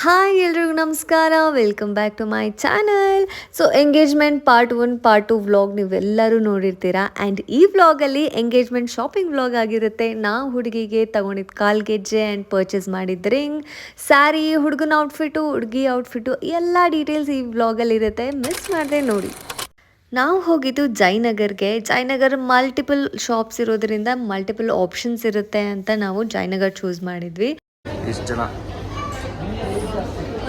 Hi ಎಲ್ರಿಗೂ ನಮಸ್ಕಾರ, welcome back to my channel. So engagement part 1 part 2 vlog ನೀವೆಲ್ಲರೂ ನೋಡಿರ್ತೀರಾ. ಆ್ಯಂಡ್ ಈ ವ್ಲಾಗಲ್ಲಿ ಎಂಗೇಜ್ಮೆಂಟ್ ಶಾಪಿಂಗ್ ವ್ಲಾಗ್ ಆಗಿರುತ್ತೆ. ನಾವು ಹುಡುಗಿಗೆ ತಗೊಂಡಿದ್ದು ಕಾಲ್ಗೆಜ್ಜೆ ಆ್ಯಂಡ್ ಪರ್ಚೇಸ್ ಮಾಡಿದ್ದು ರಿಂಗ್, ಸ್ಯಾರಿ, ಹುಡುಗನ ಔಟ್ಫಿಟ್ಟು, ಹುಡುಗಿ ಔಟ್ಫಿಟ್ಟು, ಎಲ್ಲ ಡೀಟೇಲ್ಸ್ ಈ ವ್ಲಾಗಲ್ಲಿ ಇರುತ್ತೆ. ಮಿಸ್ ಮಾಡದೆ ನೋಡಿ. ನಾವು ಹೋಗಿದ್ದು ಜಯನಗರ್ ಮಲ್ಟಿಪಲ್ ಶಾಪ್ಸ್ ಇರೋದ್ರಿಂದ ಮಲ್ಟಿಪಲ್ ಆಪ್ಷನ್ಸ್ ಇರುತ್ತೆ ಅಂತ ನಾವು ಜಯನಗರ್ ಚೂಸ್ ಮಾಡಿದ್ವಿ. ಇಷ್ಟು ಜನ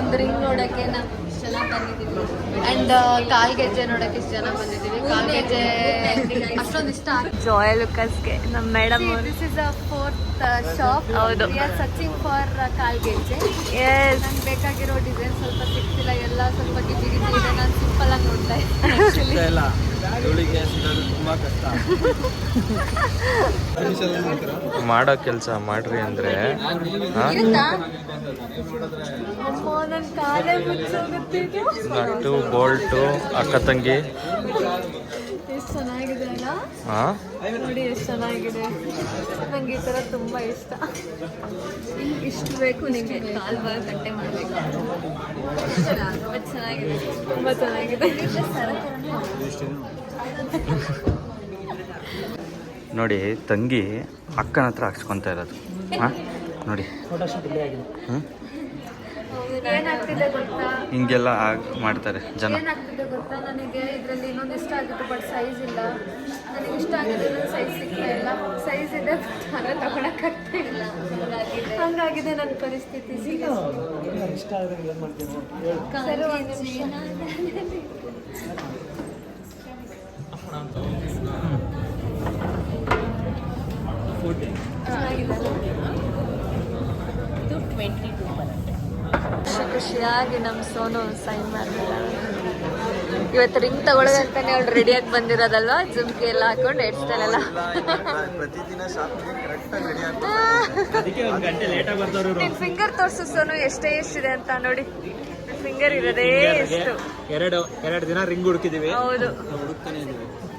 ಒಂದು ರಿಂಗ್ ನೋಡೋಕ್ಕೆ ನಾವು ಇಷ್ಟು ಜನ ಬಂದಿದ್ದೀವಿ. ಆ್ಯಂಡ್ ಕಾಲ್ಗೆಜ್ಜೆ ನೋಡೋಕ್ಕೆ ಇಷ್ಟು ಜನ ಬಂದಿದ್ದೀವಿ. ಕಾಲ್ಗೆಜ್ಜೆ ಅಷ್ಟೊಂದು ಇಷ್ಟ. ಜಾಯ್ ಲುಕಸ್ಗೆ ನಮ್ಮ madam, this is a 4th shop. ಹೌದು, ವಿ ಆರ್ ಸರ್ಚಿಂಗ್ ಫಾರ್ ಕಾಲ್ಗೆಜ್ಜೆ. ಎಸ್, ನಂಗೆ ಬೇಕಾಗಿರೋ ಡಿಸೈನ್ ಸ್ವಲ್ಪ ಸಿಗ್ತಿಲ್ಲ, ಎಲ್ಲ ಸ್ವಲ್ಪ ಗಿಜಿ ಗಿಜಿ ಇದೆ. ನಾನು ಸಿಂಪಲ್ ಆಗಿ ನೋಡ್ತಾ ಇದ್ದೀನಿ. ಮಾಡೋ ಕೆಲಸ ಮಾಡ್ರಿ ಅಂದ್ರೆ ನಟ್ಟು ಬೋಲ್ಟು ಅಕ್ಕ ತಂಗಿ. ಎಷ್ಟು ಚೆನ್ನಾಗಿದೆ ಅಲ್ಲ ನೋಡಿ, ಎಷ್ಟು ಚೆನ್ನಾಗಿದೆ. ನಂಗೆ ಈ ಥರ ತುಂಬ ಇಷ್ಟ. ಇಷ್ಟು ಬೇಕು ನಿಮಗೆ, ಕಾಲ್ವಾ ಗಂಟೆ ಮಾಡಬೇಕು. ಚೆನ್ನಾಗಿದೆ, ತುಂಬ ಚೆನ್ನಾಗಿದೆ. ನೋಡಿ ತಂಗಿ ಅಕ್ಕನ ಹತ್ರ ಹಾಕ್ಸ್ಕೊತಾ ಇರೋದು. ನೋಡಿ ಏನಾಗ್ತಿದೆ ಗೊತ್ತಾ, ಹಿಂಗೆಲ್ಲ ಮಾಡ್ತಾರೆ ಜನ. ಏನಾಗ್ತಿದೆ ಗೊತ್ತಾ, ನನಗೆ ಇದರಲ್ಲಿ ಇನ್ನೊಂದು ಇಷ್ಟ ಆಗಿತ್ತು, ಬಟ್ ಸೈಜ್ ಇಲ್ಲ. ನನಗೆ ಇಷ್ಟ ಆಗಿದೆ, ಸೈಜ್ ಸಿಗ್ತಾ ಇಲ್ಲ. ಸೈಜ್ ಇದೆ, ಆದರೆ ತಗೊಳಕ್ಕಾಗ್ತಾ ಇಲ್ಲ. ಹಂಗಾಗಿದೆ ನನ್ನ ಪರಿಸ್ಥಿತಿ. ಖುಷಿಯಾಗಿ ನಮ್ಮ ಸೋನು ಸೈನ್ ಮಾಡ್ತಿದ್ದಾಳೆ. ಇವತ್ತು ರಿಂಗ್ ತಗೊಳ್ಳೋದಂತಾನೆ ಅವಳು ರೆಡಿಯಾಗಿ ಬಂದಿರೋದಲ್ವಾ, ಜುಮ್ಕಿ ಎಲ್ಲ ಹಾಕೊಂಡು ಎಡ್ಸ್ತಾಳಲ್ಲ. ನಿನ್ ಫಿಂಗರ್ ತೋರ್ಸು ಸೋನು, ಎಷ್ಟಿದೆ ಅಂತ ನೋಡಿ. ಫಿಂಗರ್ ಇರೋದೇ ಎಷ್ಟು. ಎರಡು ದಿನ ರಿಂಗ್ ಹುಡುಕಿದೀವಿ. ಹೌದು,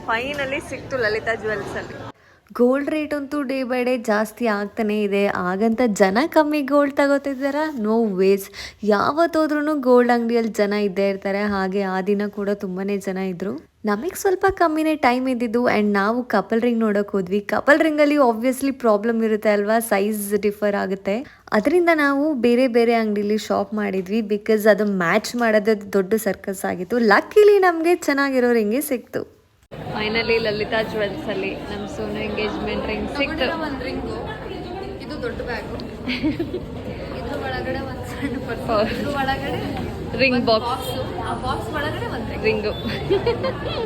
ಫೈನಲಿ ಸಿಕ್ತು ಲಲಿತಾ ಜ್ಯುವೆಲ್ಸ್ ಅಲ್ಲಿ. ಗೋಲ್ಡ್ ರೇಟ್ ಅಂತೂ ಡೇ ಬೈ ಡೇ ಜಾಸ್ತಿ ಆಗ್ತಾನೆ ಇದೆ. ಆಗಂತ ಜನ ಕಮ್ಮಿ ಗೋಲ್ಡ್ ತಗೋತಿದ್ದಾರ? No ways. ಯಾವತ್ತೋದ್ರೂ ಗೋಲ್ಡ್ ಅಂಗಡಿಯಲ್ಲಿ ಜನ ಇದ್ದೇ ಇರ್ತಾರೆ. ಹಾಗೆ ಆ ದಿನ ಕೂಡ ತುಂಬಾ ಜನ ಇದ್ರು. ನಮಗೆ ಸ್ವಲ್ಪ ಕಮ್ಮಿನೇ ಟೈಮ್ ಇದ್ದಿದ್ದು. ಆ್ಯಂಡ್ ನಾವು ಕಪಲ್ ರಿಂಗ್ ನೋಡೋಕೆ ಹೋದ್ವಿ. ಕಪಲ್ ರಿಂಗಲ್ಲಿ ಆಬ್ವಿಯಸ್ಲಿ ಪ್ರಾಬ್ಲಮ್ ಇರುತ್ತೆ ಅಲ್ವಾ, ಸೈಜ್ ಡಿಫರ್ ಆಗುತ್ತೆ. ಅದರಿಂದ ನಾವು ಬೇರೆ ಬೇರೆ ಅಂಗಡಿಲಿ ಶಾಪ್ ಮಾಡಿದ್ವಿ. ಬಿಕಾಸ್ ಅದು ಮ್ಯಾಚ್ ಮಾಡೋದು ದೊಡ್ಡ ಸರ್ಕಸ್ ಆಗಿತ್ತು. ಲಕ್ಕಿಲಿ ನಮಗೆ ಚೆನ್ನಾಗಿರೋ ರಿಂಗೇ ಸಿಕ್ತು. ಫೈನಲಿ ಲಲಿತಾ ಜ್ಯುವೆಲ್ಸ್ ಅಲ್ಲಿ ನಮ್ಮ ಸೋನು ಎಂಗೇಜ್ಮೆಂಟ್ ರಿಂಗ್ ಸಿಕ್ತು. ಒಂದು ರಿಂಗು, ಇದು ದೊಡ್ಡ ಬ್ಯಾಗು, ಇದ್ರ ಒಳಗಡೆ ಒಂದು ಸಣ್ಣ ಪರ್ಸ್, ಇದ್ರ ಒಳಗಡೆ ರಿಂಗ್ ಬಾಕ್ಸ್, ಆ ಬಾಕ್ಸ್ ಒಳಗಡೆ ಒಂದು ರಿಂಗು.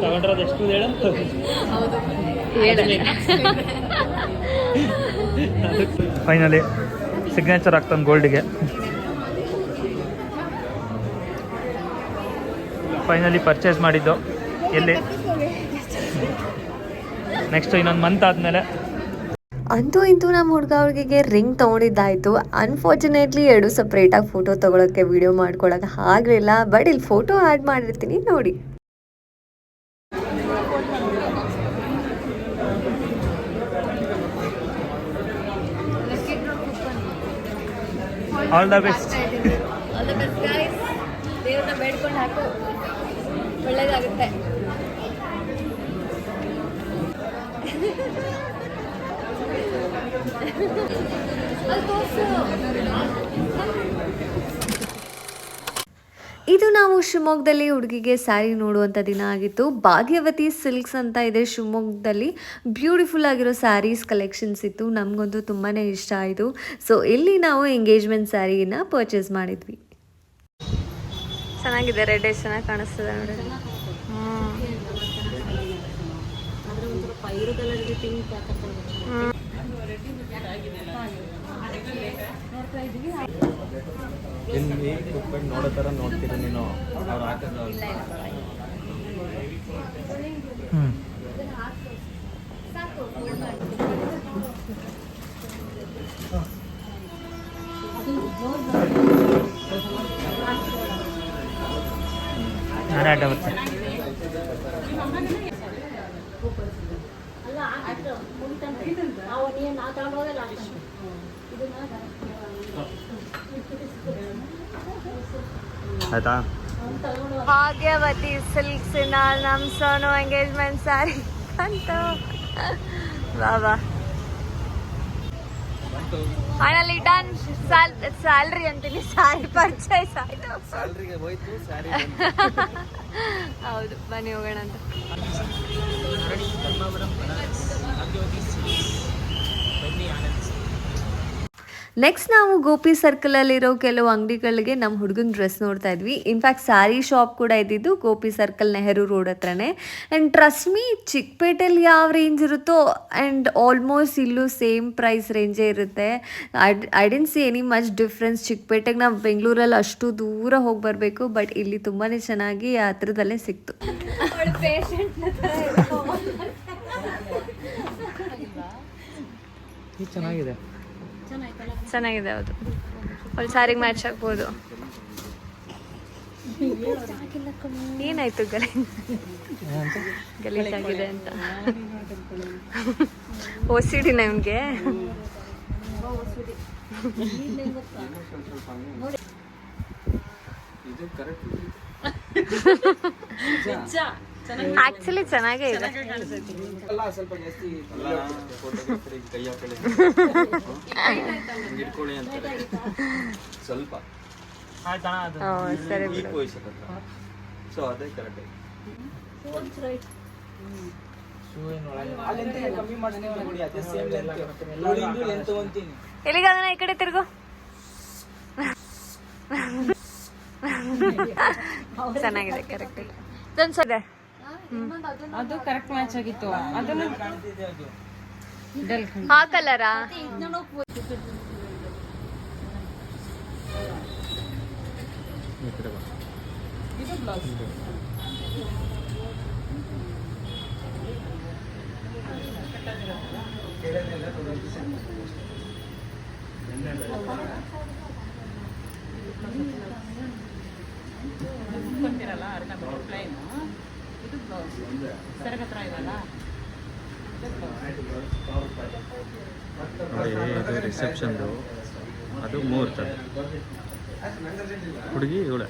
ತಗೊಂಡ್ರದ್ದು ಎಷ್ಟು ಹೇಳು? ಹೌದು, ಹೇಳಿ. ಫೈನಲಿ ಸಿಗ್ನೇಚರ್ ಆಗ್ತಾನೆ ಗೋಲ್ಡ್ಗೆ. ಫೈನಲಿ ಪರ್ಚೇಸ್ ಮಾಡಿದ್ದು. ಎಲ್ಲಿ ನೆಕ್ಸ್ಟ್ ಇನ್ನೊಂದು ಮಂತ್ ಆದಮೇಲೆ. ಅಂತೂ ಇಂತೂ ನಮ್ಮ ಹುಡುಗಿಗೆ ರಿಂಗ್ ತೊಗೊಂಡಿದ್ದಾಯಿತು. ಅನ್ಫಾರ್ಚುನೇಟ್ಲಿ 2 ಸಪ್ರೇಟಾಗಿ ಫೋಟೋ ತೊಗೊಳಕ್ಕೆ ವಿಡಿಯೋ ಮಾಡ್ಕೊಳಕ್ಕೆ ಆಗಲಿಲ್ಲ. ಬಟ್ ಇಲ್ಲಿ ಫೋಟೋ ಆ್ಯಡ್ ಮಾಡಿರ್ತೀನಿ ನೋಡಿ. All the best. All the best guys. ದೇವ್ರನ್ನ ಬೇಡ್ಕೊಂಡು ಹಾಕು, ಒಳ್ಳೇದಾಗುತ್ತೆ. ಇದು ನಾವು ಶಿವಮೊಗ್ಗದಲ್ಲಿ ಹುಡುಗಿಗೆ ಸ್ಯಾರಿ ನೋಡುವಂಥ ದಿನ ಆಗಿತ್ತು. ಭಾಗ್ಯವತಿ ಸಿಲ್ಕ್ಸ್ ಅಂತ ಇದೆ ಶಿವಮೊಗ್ಗದಲ್ಲಿ. ಬ್ಯೂಟಿಫುಲ್ ಆಗಿರೋ ಸ್ಯಾರೀಸ್ ಕಲೆಕ್ಷನ್ಸ್ ಇತ್ತು. ನಮಗಂತೂ ತುಂಬಾ ಇಷ್ಟ ಆಯಿತು. ಸೊ ಇಲ್ಲಿ ನಾವು ಎಂಗೇಜ್ಮೆಂಟ್ ಸ್ಯಾರಿನ ಪರ್ಚೇಸ್ ಮಾಡಿದ್ವಿ. ಚೆನ್ನಾಗಿದೆ, ರೆಡ್ ಎಷ್ಟು ಚೆನ್ನಾಗಿ ಕಾಣಿಸ್ತದೆ ನೋಡಿ. ನೋಡೋ ಥರ ನೋಡ್ತೀರ ನೀನು ಅವ್ರು ಹಾಕೋದು. ನಾನು ಆಟ ಬರ್ತೇನೆ. ಆಯ್ತಾ. ಭಾಗ್ಯವತಿ ಸಿಲ್ಕ್ಸಿನ ನಮ್ಮ ಸೋನು ಎಂಗೇಜ್ಮೆಂಟ್ ಸ್ಯಾರಿ ಅಂತ ಬಾಬಾ ಫೈನಲಿ ಡನ್. ಸ್ಯಾಲ್ರಿ ಅಂತೀನಿ, ಸ್ಯಾರಿ ಪರ್ಚೇಸ್ ಆಯ್ತು. ಹೌದು, ಬನ್ನಿ ಹೋಗೋಣ ಅಂತ. ನೆಕ್ಸ್ಟ್ ನಾವು ಗೋಪಿ ಸರ್ಕಲಲ್ಲಿರೋ ಕೆಲವು ಅಂಗಡಿಗಳಿಗೆ ನಮ್ಮ ಹುಡುಗನ ಡ್ರೆಸ್ ನೋಡ್ತಾ ಇದ್ವಿ. ಇನ್ಫ್ಯಾಕ್ಟ್ ಸ್ಯಾರಿ ಶಾಪ್ ಕೂಡ ಇದ್ದಿದ್ದು ಗೋಪಿ ಸರ್ಕಲ್ ನೆಹರು ರೋಡ್ ಹತ್ರನೇ. ಆ್ಯಂಡ್ ಟ್ರಸ್ಟ್ ಮೀ, ಚಿಕ್ಕಪೇಟೆಯಲ್ಲಿ ಯಾವ ರೇಂಜ್ ಇರುತ್ತೋ ಆ್ಯಂಡ್ ಆಲ್ಮೋಸ್ಟ್ ಇಲ್ಲೂ ಸೇಮ್ ಪ್ರೈಸ್ ರೇಂಜೇ ಇರುತ್ತೆ. I don't see any much difference. ಚಿಕ್ಕಪೇಟೆಗೆ ನಾವು ಬೆಂಗಳೂರಲ್ಲಿ ಅಷ್ಟು ದೂರ ಹೋಗಿ ಬರಬೇಕು, ಬಟ್ ಇಲ್ಲಿ ತುಂಬಾ ಚೆನ್ನಾಗಿ ಹತ್ರದಲ್ಲೇ ಸಿಕ್ತು. ಚೆನ್ನಾಗಿದೆ, ಹೌದು. ಒಂದು ಸ್ಯಾರಿಗೆ ಮ್ಯಾಚ್ ಆಗ್ಬೋದು. ಏನಾಯ್ತು ಗಲೀಜಾಗಿದೆ ಅಂತ ಓಸಿಡಿ ನಮ್ಗೆ. ಆಕ್ಚುಲಿ ಚೆನ್ನಾಗೇ ಇದೆ. ಸ್ವಲ್ಪ ಸರಿ ಎಲ್ಲಿಗಾಗಣ ಈ ಕಡೆ ತಿರ್ಗು. ಚೆನ್ನಾಗಿದೆ, ಕರೆಕ್ಟ್ ಇದೆ. ಅದು ಕರೆಕ್ಟ್ ಮ್ಯಾಚ್ ಆಗಿತ್ತು. ಅದನ್ನು ಆ ಕಲರಾ? ಇದು ರಿಸೆಪ್ಷನ್ದು, ಅದು ಮುಹೂರ್ತ. ಹುಡುಗಿ ಇವಳೆ.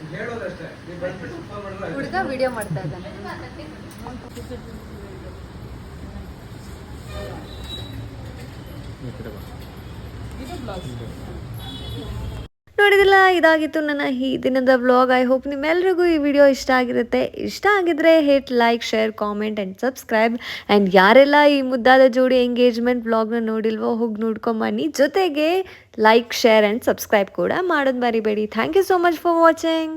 ಹುಡುಗ ವಿಡಿಯೋ ಮಾಡ್ತಾ ಇದ್ದಾನೆ. ನೋಡಿದಿಲ್ಲ, ಇದಾಗಿತ್ತು ನನ್ನ ಈ ದಿನದ ವ್ಲಾಗ್. ಐ ಹೋಪ್ ನಿಮ್ಮೆಲ್ರಿಗೂ ಈ ವಿಡಿಯೋ ಇಷ್ಟ ಆಗಿರುತ್ತೆ. ಇಷ್ಟ ಆಗಿದ್ರೆ hit like, share, comment and subscribe. And ಯಾರೆಲ್ಲ ಈ ಮುದ್ದಾದ ಜೋಡಿ ಎಂಗೇಜ್ಮೆಂಟ್ ವ್ಲಾಗ್ನ ನೋಡಿಲ್ವೋ ಹೋಗಿ ನೋಡ್ಕೊಂಬನ್ನಿ. ಜೊತೆಗೆ ಲೈಕ್, ಶೇರ್ ಆ್ಯಂಡ್ ಸಬ್ಸ್ಕ್ರೈಬ್ ಕೂಡ ಮಾಡೋದು ಮರಿಬೇಡಿ. Thank you so much for watching.